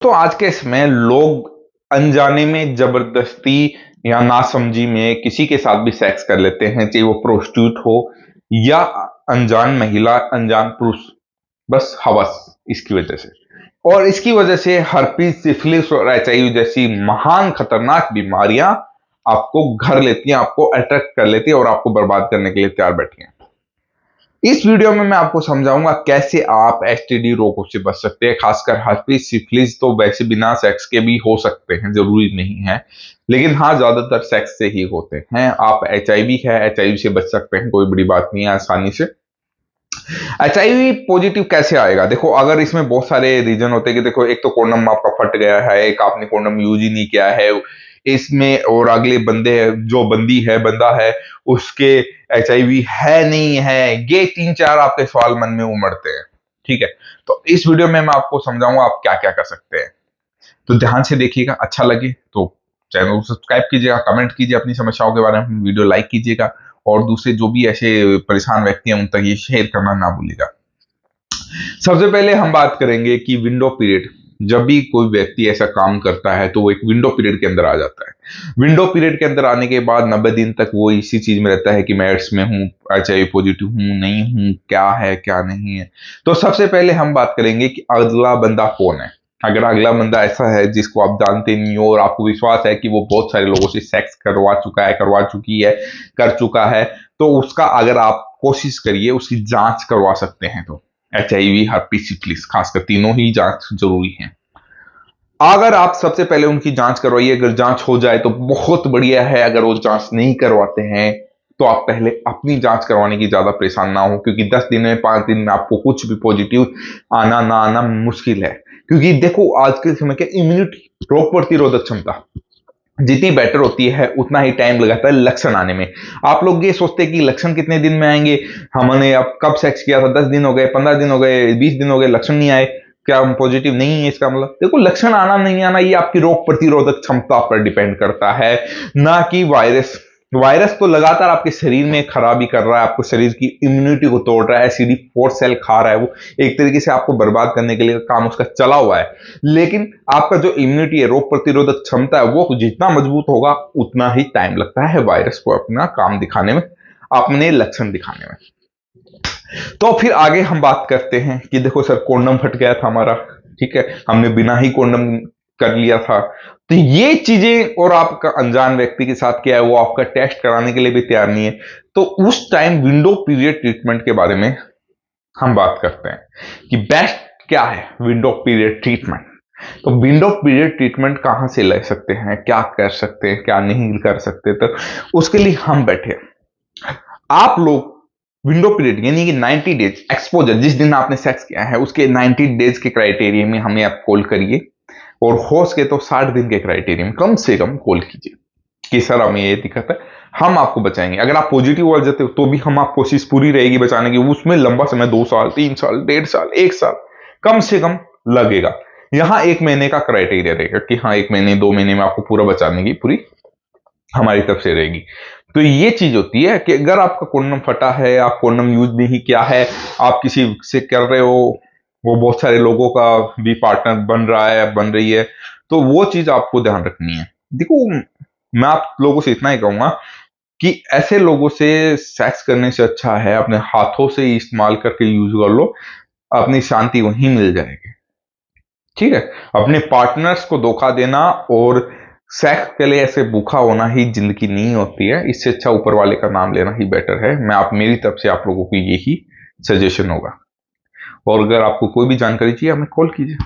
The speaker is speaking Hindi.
तो आज के इसमें लोग अनजाने में जबरदस्ती या नासमझी में किसी के साथ भी सेक्स कर लेते हैं, चाहे वो प्रोस्टिट्यूट हो या अनजान महिला, अनजान पुरुष, बस हवस इसकी वजह से। और इसकी वजह से हर्पीज, सिफिलिस और एचआईवी जैसी महान खतरनाक बीमारियां आपको घर लेती हैं, आपको अट्रैक्ट कर लेती है और आपको बर्बाद करने के लिए तैयार बैठी हैं। इस वीडियो में मैं आपको समझाऊंगा कैसे आप एसटीडी रोगों से बच सकते हैं। खासकर हर्पीज, सिफिलिस तो वैसे बिना सेक्स के भी हो सकते हैं, जरूरी नहीं है, लेकिन हाँ ज्यादातर सेक्स से ही होते हैं। आप एचआईवी है, एचआईवी से बच सकते हैं, कोई बड़ी बात नहीं है, आसानी से। एचआईवी पॉजिटिव कैसे आएगा? देखो, अगर इसमें बहुत सारे रीजन होते हैं कि देखो, एक तो कोंडम आपका फट गया है, एक आपने कोंडम यूज ही नहीं किया है इसमें, और अगले बंदे जो बंदी है, बंदा है, उसके एचआईवी है नहीं है, ये 3-4 आपके सवाल मन में उमड़ते हैं। ठीक है, तो इस वीडियो में मैं आपको समझाऊंगा आप क्या क्या कर सकते हैं। तो ध्यान से देखिएगा, अच्छा लगे तो चैनल को सब्सक्राइब कीजिएगा, कमेंट कीजिए अपनी समस्याओं के बारे में, वीडियो लाइक कीजिएगा और दूसरे जो भी ऐसे परेशान व्यक्ति हैं उन तक ये शेयर करना ना भूलिएगा। सबसे पहले हम बात करेंगे कि विंडो पीरियड। जब भी कोई व्यक्ति ऐसा काम करता है तो वो एक विंडो पीरियड के अंदर आ जाता है। विंडो पीरियड के अंदर आने के बाद 90 दिन तक वो इसी चीज में रहता है कि मैं एड्स में हूँ, एचआईवी पॉजिटिव हूँ, नहीं हूँ, क्या है क्या नहीं है। तो सबसे पहले हम बात करेंगे कि अगला बंदा कौन है। अगर अगला बंदा ऐसा है जिसको आप जानते नहीं हो और आपको विश्वास है कि वो बहुत सारे लोगों से सेक्स करवा चुका है, करवा चुकी है, कर चुका है, तो उसका अगर आप कोशिश करिए, उसकी जांच करवा सकते हैं। तो एचआईवी, हर्पीज, सिफिलिस, खासकर तीनों ही जांच जरूरी है। अगर आप सबसे पहले उनकी जांच करवाइए, अगर जांच हो जाए तो बहुत बढ़िया है। अगर वो जांच नहीं करवाते हैं तो आप पहले अपनी जांच करवाने की ज्यादा परेशान ना हो, क्योंकि 10 दिन में, 5 दिन में आपको कुछ भी पॉजिटिव आना ना आना मुश्किल है। क्योंकि देखो, आज के समय के इम्यूनिटी, रोग प्रतिरोधक क्षमता जितनी बेटर होती है उतना ही टाइम लगाता है लक्षण आने में। आप लोग ये सोचते हैं कि लक्षण कितने दिन में आएंगे, हमने अब कब सेक्स किया था, 10 दिन हो गए, 15 दिन हो गए, 20 दिन हो गए, लक्षण नहीं आए, क्या हम पॉजिटिव नहीं है? इसका मतलब देखो, लक्षण आना नहीं आना ये आपकी रोग प्रतिरोधक क्षमता पर डिपेंड करता है, ना कि वायरस। वायरस तो लगातार आपके शरीर में खराबी कर रहा है, आपको शरीर की इम्यूनिटी को तोड़ रहा है, CD4 सेल खा रहा है, वो एक तरीके से आपको बर्बाद करने के लिए काम उसका चला हुआ है। लेकिन आपका जो इम्यूनिटी है, रोग प्रतिरोधक क्षमता है, वो जितना मजबूत होगा उतना ही टाइम लगता है वायरस को अपना काम दिखाने में, अपने लक्षण दिखाने में। तो फिर आगे हम बात करते हैं कि देखो सर, कोंडम फट गया था हमारा, ठीक है, हमने बिना ही कोंडम कर लिया था, तो ये चीजें, और आपका अनजान व्यक्ति के साथ क्या है, वो आपका टेस्ट कराने के लिए भी तैयार नहीं है, तो उस टाइम विंडो पीरियड ट्रीटमेंट के बारे में हम बात करते हैं कि बेस्ट क्या है विंडो पीरियड ट्रीटमेंट। तो विंडो पीरियड ट्रीटमेंट कहां से ले सकते हैं, क्या कर सकते हैं, क्या नहीं कर सकते, तो उसके लिए हम बैठे। आप लोग विंडो पीरियड यानी कि 90 डेज एक्सपोजर, जिस दिन आपने सेक्स किया है उसके 90 डेज के क्राइटेरिया में हमें आप कॉल करिए, और हो सके तो 60 दिन के क्राइटेरिया में कम से कम कॉल कीजिए कि सर हमें ये दिक्कत है, हम आपको बचाएंगे। अगर आप पॉजिटिव हो जाते हो तो भी हम आप कोशिश पूरी रहेगी बचाने की, उसमें लंबा समय 2 साल, 3 साल, 1.5 साल, 1 साल कम से कम लगेगा। यहां 1 महीने का क्राइटेरिया रहेगा कि हाँ 1 महीने 2 महीने में आपको पूरा बचाने की पूरी हमारी तरफ से रहेगी। तो ये चीज होती है कि अगर आपका कोंडम फटा है, आप कोंडम यूज नहीं किया है, आप किसी से कर रहे हो, वो बहुत सारे लोगों का भी पार्टनर बन रहा है, बन रही है, तो वो चीज आपको ध्यान रखनी है। देखो, मैं आप लोगों से इतना ही कहूंगा कि ऐसे लोगों से सेक्स करने से अच्छा है अपने हाथों से इस्तेमाल करके यूज कर लो, अपनी शांति वहीं मिल जाएगी। ठीक है, अपने पार्टनर्स को धोखा देना और सेक्स के लिए ऐसे भूखा होना ही जिंदगी नहीं होती है। इससे अच्छा ऊपर वाले का नाम लेना ही बेटर है। मैं आप मेरी तरफ से आप लोगों को यही सजेशन होगा। और अगर आपको कोई भी जानकारी चाहिए हमें कॉल कीजिए।